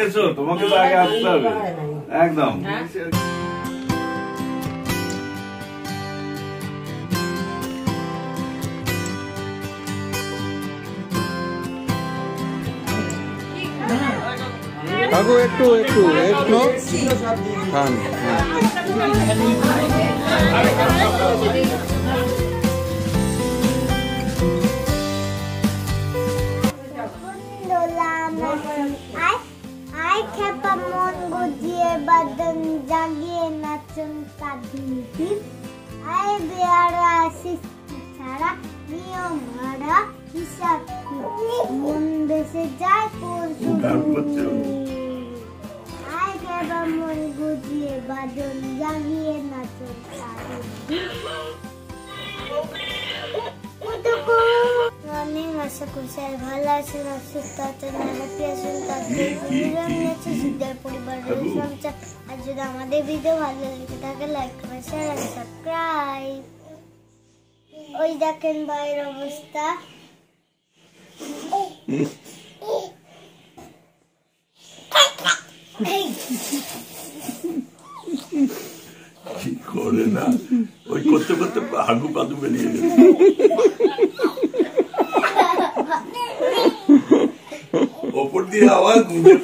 এসো, তোমাকে তো আগে আসতে হবে একদম। কাকু একটু একটু একটু খান। মন বুঝিয়ে বাদন জাগিয়ে নাচন কাঁদিয়ে আয় বেয়ারা সৃষ্টি ছাড়া নিয়ম হারা হিসাব মন দেশে যায় পরশু আয় খেপা মন বুঝিয়ে বাদন জাগিয়ে নাচন কাঁদিয়ে। অনেক আশা করছি আর ভালো আছেন, সুস্থ আছেন, হ্যাপি আছেন, তাদের পরিবারের সংসার। আর যদি আমাদের ভিডিও ভালো লেগে থাকে লাইক কমেন্ট শেয়ার আর সাবস্ক্রাইব। ওই দেখেন ভাইয়ের অবস্থা। কি করে না ওই করতে করতে হাগু পাদু বেরিয়ে গেছে। ওপর দিয়ে আওয়াজ মুখে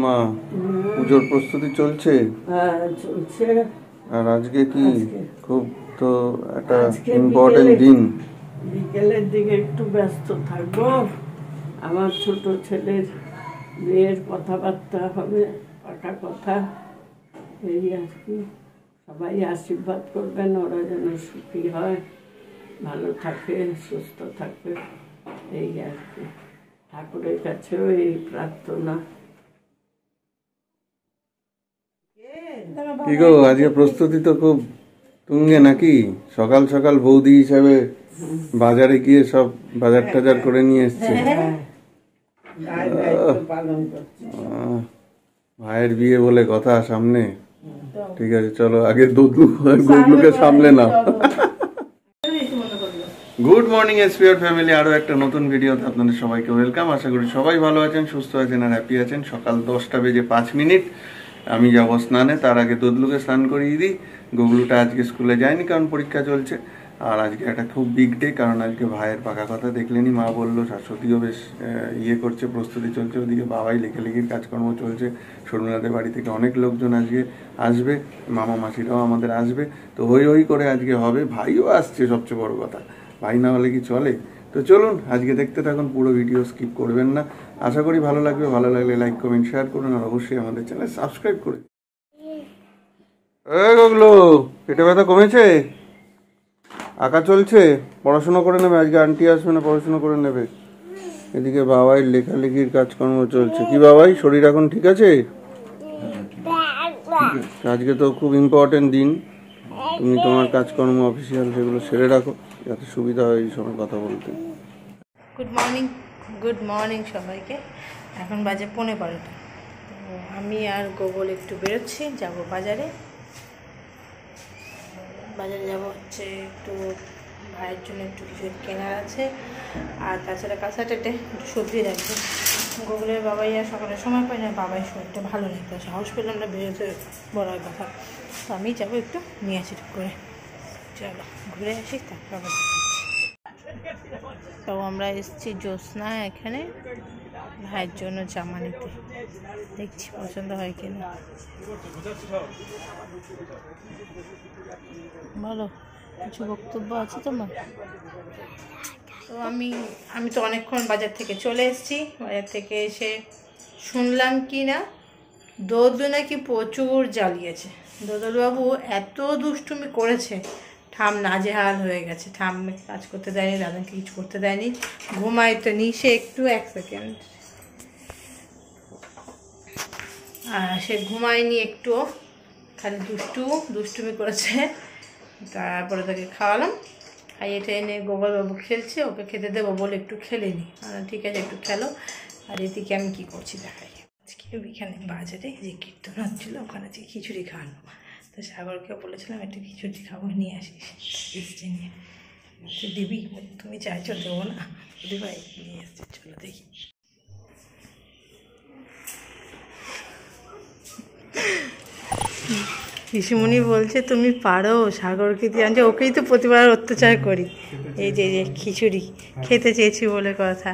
মা পুজোর প্রস্তুতি চলছে? চলছে। আর আজকে কি খুব তো একটা ইম্পর্টেন্ট দিন। বিকেলের দিকে একটু ব্যস্ত থাকবো, আমার ছোট ছেলের বিয়ের কথাবার্তা হবে, পাকা কথা। এই আর কি, সবাই আশীর্বাদ করবেন ওরা যেন সুখী হয়, ভালো থাকে, সুস্থ থাকে। এই আর কি, ঠাকুরের কাছেও এই প্রার্থনা। কি গো আজকে প্রস্তুতি তো খুব তুঙ্গে নাকি? সকাল সকাল বৌদি হিসাবে বাজারে গিয়ে সব বাজার টাজার করে নিয়ে এসছে। ভাইয়ের বিয়ে বলে কথা সামনে। ঠিক আছে চলো আগে গুগলুকে সামলে নাও। গুড মর্নিং এসপিআর ফ্যামিলি, আরো একটা নতুন ভিডিওতে আপনাদের সবাইকে ওয়েলকাম। আশা করি সবাই ভালো আছেন, সুস্থ আছেন আর হ্যাপি আছেন। সকাল 10টা বেজে 5 মিনিট, আমি যাবো স্নানে। তার আগে দুদলুকে স্নান করিয়ে দিই। গুগলুটা আজকে স্কুলে যায়নি কারণ পরীক্ষা চলছে। আর আজকে একটা খুব বিগ ডে, কারণ আজকে ভাইয়ের পাকা কথা দেখলেনি, মা বললো। শাশ্বতীও বেশ করছে, প্রস্তুতি চলছে। ওদিকে বাবাই লেখালেখির কাজকর্ম চলছে। শর্মিলাদের বাড়ি থেকে অনেক লোকজন আজকে আসবে, মামা মাসিরাও আমাদের আসবে। তো হই হই করে আজকে হবে। ভাইও আসছে, সবচেয়ে বড় কথা। ভাই না হলে কি চলে? তো চলুন আজকে দেখতে থাকুন, পুরো ভিডিও স্কিপ করবেন না। আশা করি ভালো লাগবে। ভালো লাগলে লাইক কমেন্ট শেয়ার করুন আর অবশ্যই আমাদের চ্যানেল সাবস্ক্রাইব করুন। গুগলু পেটে ব্যথা কমেছে? আঁকা চলছে? পড়াশোনা করে নেবে আজকে, আন্টি আসবে না, পড়াশোনা করে নেবে। এদিকে বাবাই লেখালেখির কাজকর্ম চলছে। কি বাবাই, শরীর এখন ঠিক আছে? আজকে তো খুব ইম্পর্টেন্ট দিন, তুমি তোমার কাজকর্ম অফিসিয়াল সেগুলো সেরে রাখো যাতে সুবিধা হয় এই সময় কথা বলতে। গুড মর্নিং সবাইকে। এখন বাজে 11:15। তো আমি আর গোগল একটু বেরোচ্ছি, যাব বাজারে। যাব হচ্ছে একটু ভাইয়ের জন্য একটু কিছু কেনার আছে, আর তাছাড়া কাঁচাটেটে একটু সবজি রাখবে। গোগলের বাবাই আর সকালে সময় পাই না, বাবাই শরীরটা ভালো নেই, তো সাহস পেলাম না বেরোতে, বড় কথা। তো আমি যাবো একটু নিয়ে আসি করে। চলো ঘুরে আসি, তারপর তো আমরা এসেছি জ্যোৎস্না এখানে ভাইয়ের জন্য জামা নিতে। দেখছি পছন্দ হয় কিনা। বলো, কিছু বক্তব্য আছে তোমার? তো আমি তো অনেকক্ষণ বাজার থেকে চলে এসেছি। বাজার থেকে এসে শুনলাম কি না দোদলু নাকি প্রচুর জ্বালিয়েছে। দোদলবাবু এত দুষ্টুমি করেছে, ঠাম নাজেহাল হয়ে গেছে। ঠাম কাজ করতে দেয়নি, দাদাকে কিছু করতে দেয়নি, ঘুমাইতে নি সে একটু 1 সেকেন্ড। আর সে ঘুমায়নি একটুও, খালি দুষ্টুমি করেছে। তারপরে তাকে খাওয়ালাম, খাইয়ে ট্রেনে গোপাল বাবু খেলছে, ওকে খেতে দেবো বলে একটু খেলে নি। ঠিক আছে একটু খেলো। আর এদিকে আমি কী করছি দেখাই। আজকে ওইখানে বাজারে যে কীর্তন হচ্ছিল ওখানে যে খিচুড়ি খাওয়ানো, তো সাগরকে বলেছিলাম একটু খিচুড়ি খাবো, নিয়ে আসিস এসছে নিয়ে। তুই দিবি? তুমি চাইছো দেবো না? দিদি ভাই নিয়ে আসছে, চলো দেখি। ঋষিমণি বলছে তুমি পারো, সাগরকে দিয়ে আনছে, ওকেই তো প্রতিবার অত্যাচার করি। এই যে খিচুড়ি খেতে চেয়েছি বলে কথা।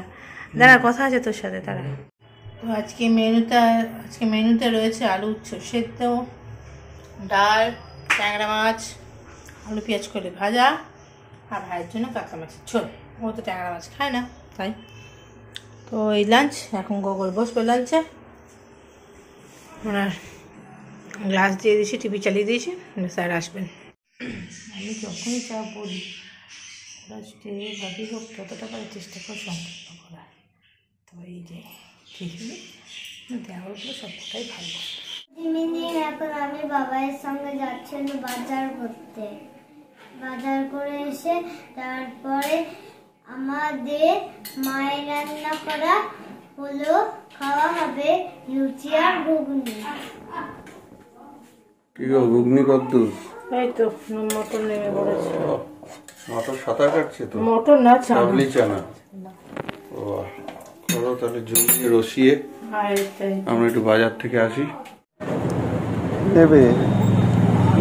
দাঁড়া, কথা আছে তোর সাথে, দাঁড়া। তো আজকে মেনুতে রয়েছে আলু সেদ্ধ, ডাল, ট্যাংরা মাছ, আলু পেঁয়াজ করে ভাজা, আর ভাইয়ের জন্য কাঁচা মাছের ঝোল। ও তো ট্যাংরা মাছ খায় না তাই। তো এই লাঞ্চ, এখন গোগল বসবে লাঞ্চে। ওনার গ্লাস দিয়ে দিয়েছি, টিভি চালিয়ে দিয়েছি, স্যার আসবেন। আমি যখনই চা বলি ওরা যেভাবেই হোক ততটা করে চেষ্টা করে সম্পূর্ণ করার। তো এই যে খিচুড়ি দেওয়ারগুলো সবটাই ভালো। এখন আমি বাবার সঙ্গে যাচ্ছি বাজার করতে। বাজার করে এসে তারপরে আমাদের মায়ের রান্না করা হলো, খাওয়া হবে লুচি আর ঘুগনি। কি গো, ঘুগনি কদ্দূর? এই তো মটর নেমে পড়েছে। মটর সাঁতার কাটছে তো? মটর না, চাবলি চানা। ও করো তাহলে জমিয়ে রসিয়ে আমরা একটু বাজার থেকে আসি। দেবে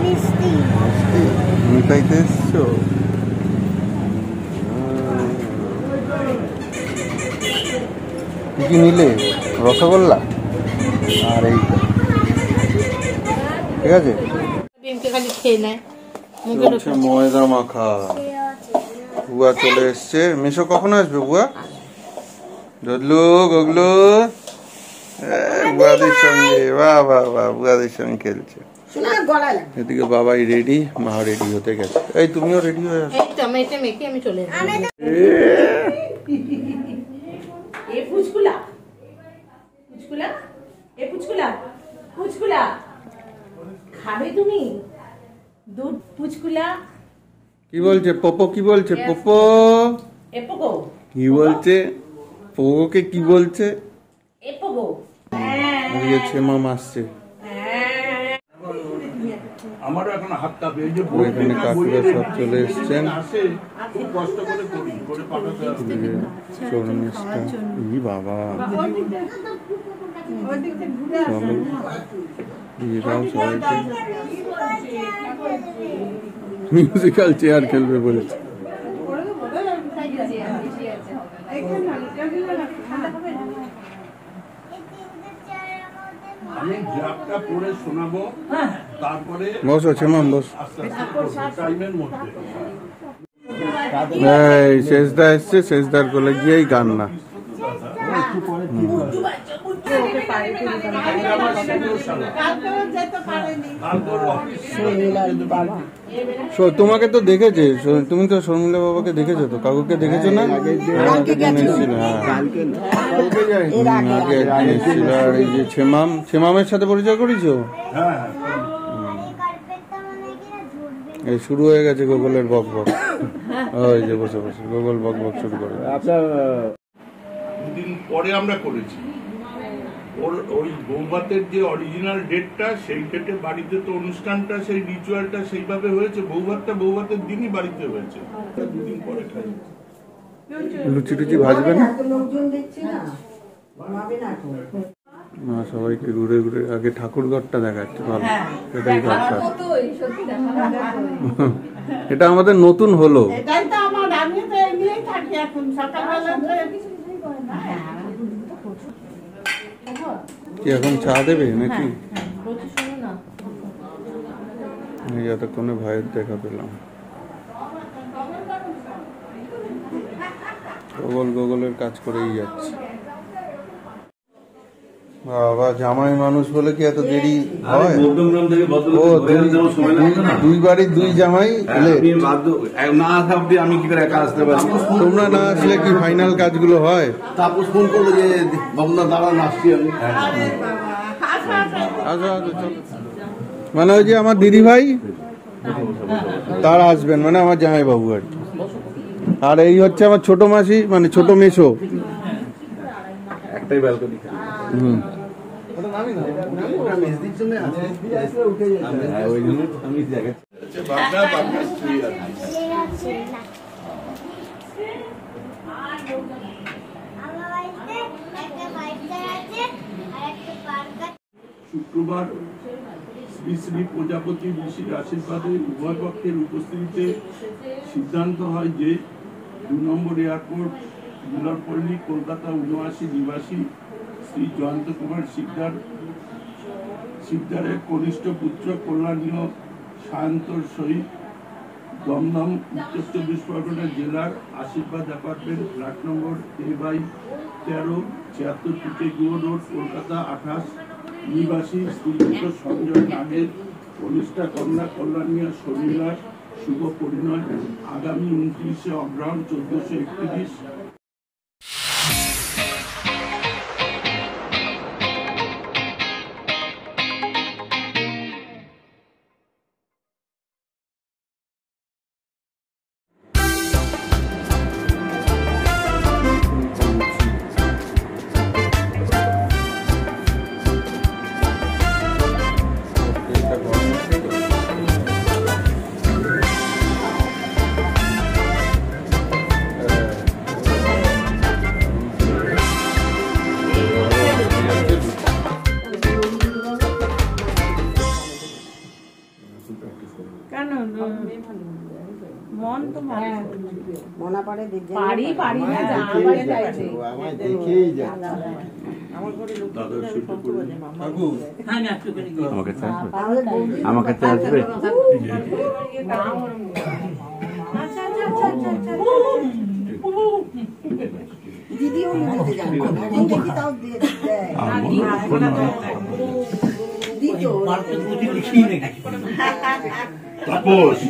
মিষ্টি মিঠাইতে এসছো? কি নিলে? রসগোল্লা আর এই, ঠিক আছে। খালি খেয়ে নেয়, ময়দা মাখা। বুয়া চলে এসছে। মেশো কখন আসবে বুয়া? দদলু গগলু বুয়াদের সঙ্গে, বাহ বাহ বাহ, বুয়াদের সঙ্গে খেলছে। এদিকে বাবাই রেডি, মা রেডি হতে গেছে। এই তুমিও রেডি হয়ে আসো। টমেটো মেখে আমি চলে যাবো। খাবে তুমি দুধ পুচকুলা? কি বলছে পপো? কি বলছে পপো? কি বলছে পোগোকে? কি বলছে? ছেমাম আসছে। আমারও এখন হাত কাঁপে। এই যে এখানে কাকুরা সব চলে এসছেন। খুব কষ্ট করে করি, করে পাঠাতে হবে। চরমেশটা ই বাবা, চলো এরাও সবাইকে মিউজিক্যাল চেয়ার খেলবে বলেছে। আমি গ্রাফটা পড়ে শোনাবো, তারপরে বসো ছেমাম বস। টাইমের মধ্যে এই শেষদা এসছে, শেষদার কোলে গিয়েই গান না। তোমাকে তো দেখেছে, তুমি তো শর্মিলা বাবাকে দেখেছো তো? কাকুকে দেখেছো না? আগে একদিন এসেছিল। আর এই যে ছেমামের সাথে পরিচয় করেছো? এই শুরু হয়ে গেছে গোগলের বক বক। ওই যে বসে বসে গোগল বক বক শুরু করে। দুদিন পরে আমরা করেছি। ওই বৌভাতের যে অরিজিনাল ডেটটা, সেই ডেটে বাড়িতে তো অনুষ্ঠানটা, সেই রিচুয়ালটা সেইভাবে হয়েছে। বৌভাতের দিনই বাড়িতে হয়েছে, দুদিন পরে খাই। লুচি টুচি ভাজবে না? না, সবাইকে ঘুরে ঘুরে আগে ঠাকুরঘরটা দেখাচ্ছে। ভালো, এটাই দরকার। এটা আমাদের নতুন হলো। কি এখন চা দেবে নাকি? এতক্ষণে ভাইয়ের দেখা পেলাম। গোগলের কাজ করেই যাচ্ছে। বাবা, জামাই মানুষ বলে কি এত দেরি হয়? ও দুই বাড়ির দুই জামাই এলে, আমি কি করে একা আসতে পারি? তোমরা না আসলে কি ফাইনাল কাজগুলো হয়? তাপস ফোন করলো যে বাবুদা দাঁড়ান, আসছি আমি। মানে ওই যে আমার দিদি ভাই তারা আসবেন, মানে আমার জামাই বাবু আর কি। আর এই হচ্ছে আমার ছোট মাসি, মানে ছোট মেসো। একটাই ব্যালকনি। হুম, শুক্রবার শ্রী শ্রী প্রজাপতি ঋষির আশীর্বাদে উভয় পক্ষের উপস্থিতিতে সিদ্ধান্ত হয় যে 2 নম্বর এয়ারপোর্ট দুলারপল্লী কলকাতা 79 নিবাসী শ্রী জয়ন্ত কুমার শিকদারের কনিষ্ঠ পুত্র কল্যাণীয় সায়ন্তর সহিত দমদম উত্তর 24 পরগনা জেলার আশীর্বাদ অ্যাপার্টমেন্ট ফ্ল্যাট নম্বর A/13 76 ফুটে গুহ রোড কলকাতা 28 নিবাসী শ্রীযুক্ত সঞ্জয় নাগের কনিষ্ঠা কন্যা কল্যাণীয় শর্মিলার শুভ পরিণয় আগামী 29 অগ্রহায়ণ 1431। কেন মন তো ভালো মনা পারে দেখে পারি না যা পারে তাই যে আমায় দেখেই যাচ্ছে। আমাকে তো আসবে। দিদিও নিতে যাবে এখন দেখি তাও দিয়ে দেয় দিতো তাপস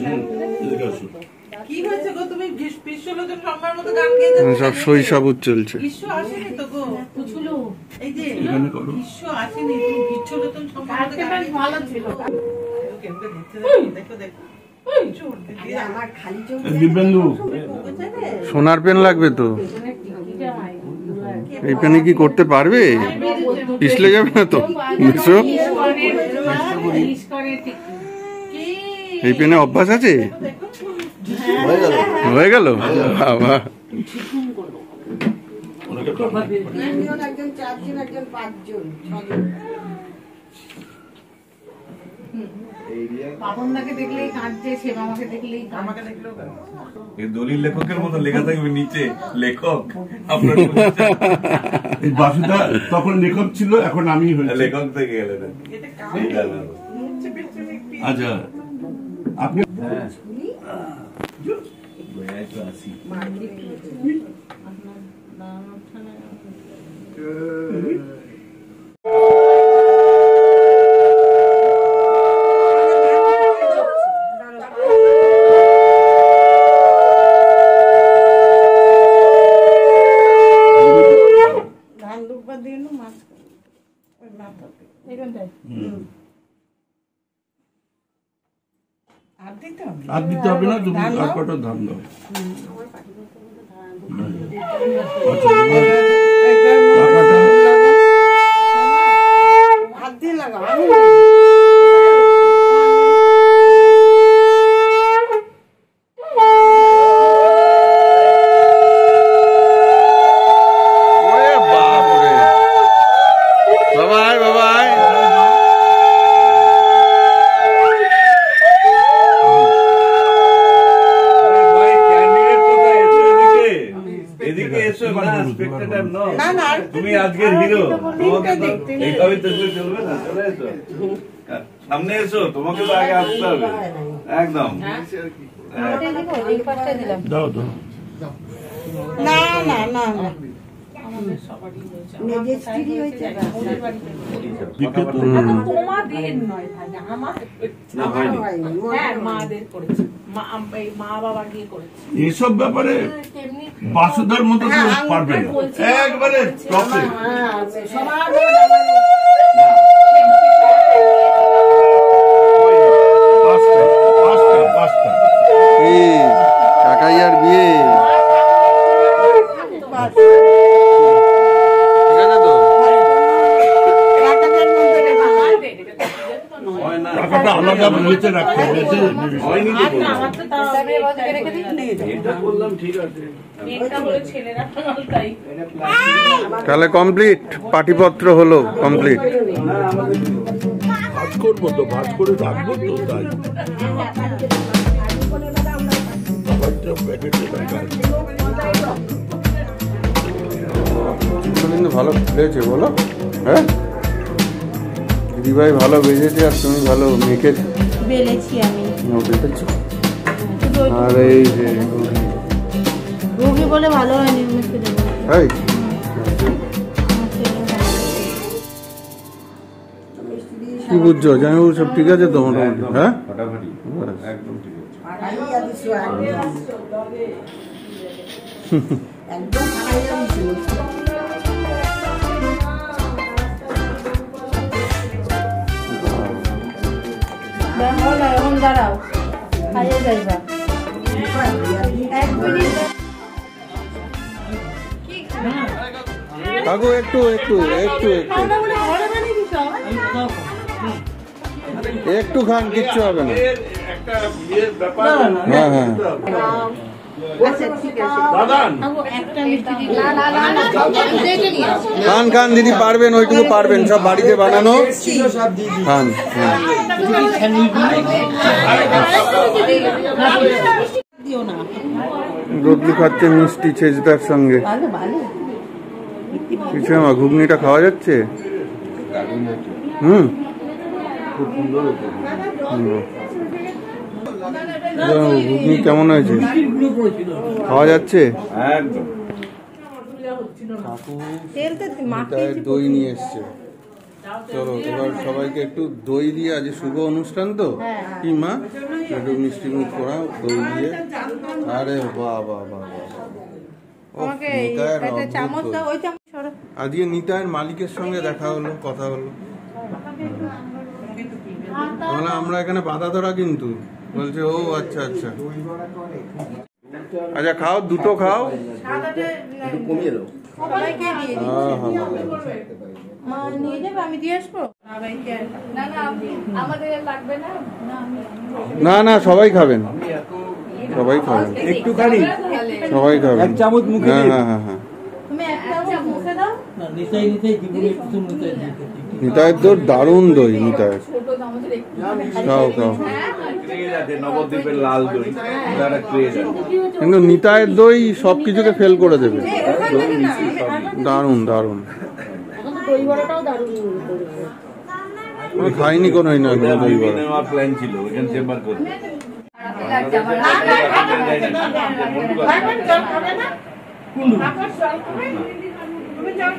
কি হয়েছে গো তুমি বিশ্বলোকের সম্মান মতো গান গেয়ে সব শৈশব চলছে। বিশ্ব আসেনি তো গো পুছুলো এই যে এখানে করো। বিশ্ব আসেনি তুমি বিশ্বলোকের সম্মান মতো গান ভালো ছিল কেমনে দেখতে দেখো দেখো আমার খালি চোখ দিব্যেন্দু সোনার পেন লাগবে তো, এই পেনে কি করতে পারবে? পিছলে যাবে না তো মেসো? এই পেনে অভ্যাস আছে? হয়ে গেল বাবা। একজন 4 জন একজন 5 জন 6 জন পাপনদাকে দেখলেই কাঁদছে, সেবামাকে দেখলেই আমাকে দেখলেও গান এই দলিল লেখকের মতো লেখা থাকবে নিচে লেখক আপনার এই বাসুদা তখন লেখক ছিল, এখন আমি হয়েছি লেখক থেকে গেলেন। এটা কাম হচ্ছে পেছনে একটু আচ্ছা আপনি ধান দুব্বা দিয়ে নো মাছ ওই মাথাতে এখানটায় আর দিতে হবে আর দিতে হবে না, তুমি আর কটা ধান দাও। টাকাটা হাত দিয়ে লাগাও ওরে বাপ রে, বাবাই বাবাই। এদিকে এসো না, স্পেক্টেটর নও। না না তুমি আজকের হিরো, তোমাকে তো এইভাবে তো চলবে না। চলে এসো, সামনে এসো, তোমাকে তো আগে আসতে হবে একদম। দাও দাও। না না না না মেজে স্ত্রী হয়েছে দিতে তো তোমাদের নয় ভাই, আমার না হয়নি। হ্যাঁ মাদের করেছে, মা বাবা গিয়ে করেছে। এসব ব্যাপারে তেমনি বাসুদার মতো কেউ পারবে না, একবারে টপে। সবার পাঁচটা পাঁচটা পাঁচটা এই কাকাইয়ার বিয়ে আলাদা বেঁচে রাখতে বেঁচে হয়নি তো বললাম। তারপরে বাজারে রেখে দিই। এটা বললাম ঠিক আছে। এটা হলো ছেলেরা তাই তাহলে কমপ্লিট, পাটিপত্র হলো কমপ্লিট। ভাজ করবো তো, ভাজ করে রাখবো তো, তাই সবাইটা প্যাকেটে রাখা আছে। কিন্তু ভালো ফুলেছে বলো, হ্যাঁ দিদিভাই ভালো বেজেছে আর তুমি ভালো মেখেছো। বেলেছি আমি। বেঁচেছো। আর এই যে রোগী বলে ভালো হয়নি মুখে দেবো। এই কি বুঝছো জানি সব ঠিক আছে তো মোটামুটি? হ্যাঁ ফাটাফাটি একদম ঠিক আছে। একদম খাইয়া দিছিল। এখন দাঁড়াও, খাইয়ে যাইবা। এক মিনিট। কাকু একটু একটু একটু একটু একটু খান, কিচ্ছু হবে না। একটা বিয়ের ব্যাপার। হ্যাঁ হ্যাঁ খান খান দিদি, পারবেন ওইটুকু পারবেন, সব বাড়িতে বানানো খান। হ্যাঁ রোদ্দু খাচ্ছে মিষ্টি ছেজদার সঙ্গে। কিছু আমার ঘুগনিটা খাওয়া যাচ্ছে? হুম ঘুগনি কেমন হয়েছে? খাওয়া যাচ্ছে? একদম। মিঠাইয়ের দই নিয়ে এসছে। চলো এবার সবাইকে একটু দই দিয়ে, আজ শুভ অনুষ্ঠান তো, কি মা একটু মিষ্টি মুখ করাও দই দিয়ে। আরে বাহ বাহ বাহ আজকে নিতাইয়ের মালিকের সঙ্গে দেখা হলো, কথা হলো। আমরা এখানে বাধা ধরা, কিন্তু বলছে ও আচ্ছা আচ্ছা আচ্ছা খাও, দুটো খাও। না না সবাই খাবেন, সবাই খাবেন, একটুখানি সবাই খাবেন, এক চামচ মুখে হ্যাঁ দিন। হ্যাঁ হ্যাঁ হ্যাঁ। নিতাই নিতাইয়ের দই দারুণ দই, নিতাইয়ের খাও খাও। ক্রেজ আছে নবদ্বীপের লাল দই, যারা ক্রেজ আছে। কিন্তু নিতাইয়ের দই সবকিছুকে ফেল করে দেবে, দারুণ দারুণ। আমি খাইনি কোনোই না দই বড়া। নেওয়ার প্ল্যান ছিল ওইখানে চেম্বার করতে।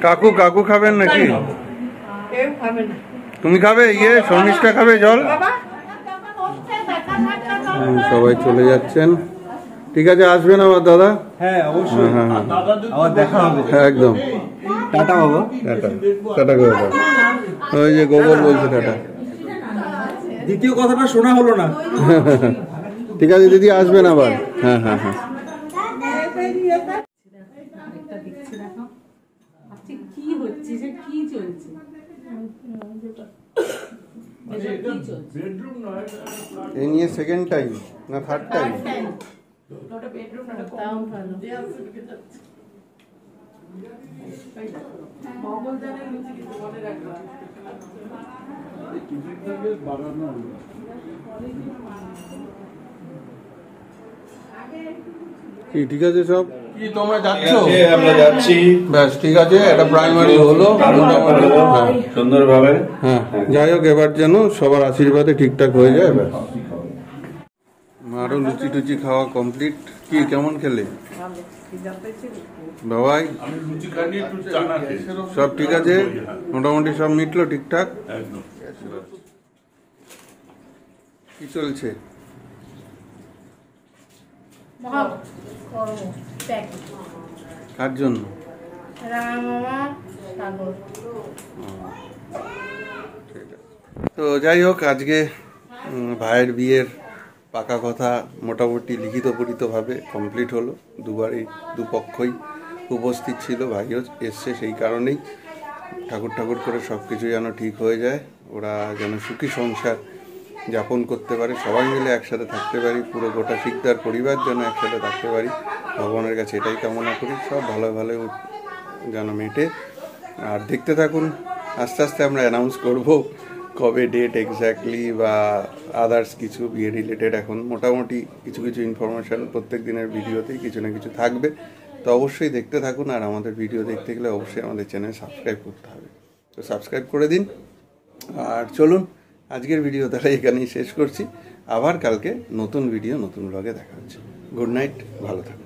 কাকু কাকু খাবেন নাকি? তুমি খাবে? ইয়ে শর্মিষ্ঠা খাবে জল? সবাই চলে যাচ্ছেন, ঠিক আছে আসবেন আমার দাদা। হ্যাঁ অবশ্যই, হ্যাঁ হ্যাঁ আবার দেখা হবে। হ্যাঁ একদম। টাটা বাবা। টাটা টাটা করে দাও। ওই যে গোবর বলছে টাটা। দ্বিতীয় কথাটা শোনা হলো না। ঠিক আছে দিদি আসবেন আবার। হ্যাঁ হ্যাঁ হ্যাঁ কি হচ্ছে যে কি চলছে এই নিয়ে সেকেন্ড টাইম না থার্ড টাইম? কি ঠিক আছে সব? কি তোমরা যাচ্ছ? আমরা যাচ্ছি। ব্যাস ঠিক আছে, এটা প্রাইমারি হলো মোটামুটি। হ্যাঁ সুন্দরভাবে। হ্যাঁ যাই হোক, এবার যেন সবার আশীর্বাদে ঠিকঠাক হয়ে যায়। ব্যাস আরো লুচি টুচি খাওয়া কমপ্লিট। কি কেমন খেলে বাবাই? আমি লুচি খাইনি, একটু চানা খেয়েছি। সব ঠিক আছে মোটামুটি, সব মিটলো ঠিকঠাক? একদম। কি চলছে? কার জন্য? তো যাই হোক, আজকে ভাইয়ের বিয়ের পাকা কথা মোটামুটি লিখিত পরিতভাবে কমপ্লিট হলো। দুবারই দুপক্ষই উপস্থিত ছিল, ভাইও এসছে, সেই কারণেই ঠাকুর ঠাকুর করে সব কিছু যেন ঠিক হয়ে যায়, ওরা যেন সুখী সংসার যাপন করতে পারে, সবাই মিলে একসাথে থাকতে পারি, পুরো গোটা শিকদার পরিবার যেন একসাথে থাকতে পারি। ভগবানের কাছে এটাই কামনা করি, সব ভালো ভালো যেন মেটে। আর দেখতে থাকুন, আস্তে আস্তে আমরা অ্যানাউন্স করব কবে ডেট এক্স্যাক্টলি বা আদার্স কিছু বিয়ে রিলেটেড। এখন মোটামুটি কিছু কিছু ইনফরমেশান প্রত্যেক দিনের ভিডিওতেই কিছু না কিছু থাকবে, তো অবশ্যই দেখতে থাকুন। আর আমাদের ভিডিও দেখতে গেলে অবশ্যই আমাদের চ্যানেল সাবস্ক্রাইব করতে হবে, তো সাবস্ক্রাইব করে দিন। আর চলুন আজকের ভিডিও তাহলে এখানেই শেষ করছি, আবার কালকে নতুন ভিডিও নতুন ব্লগে দেখা হচ্ছে। গুড নাইট, ভালো থাকুন।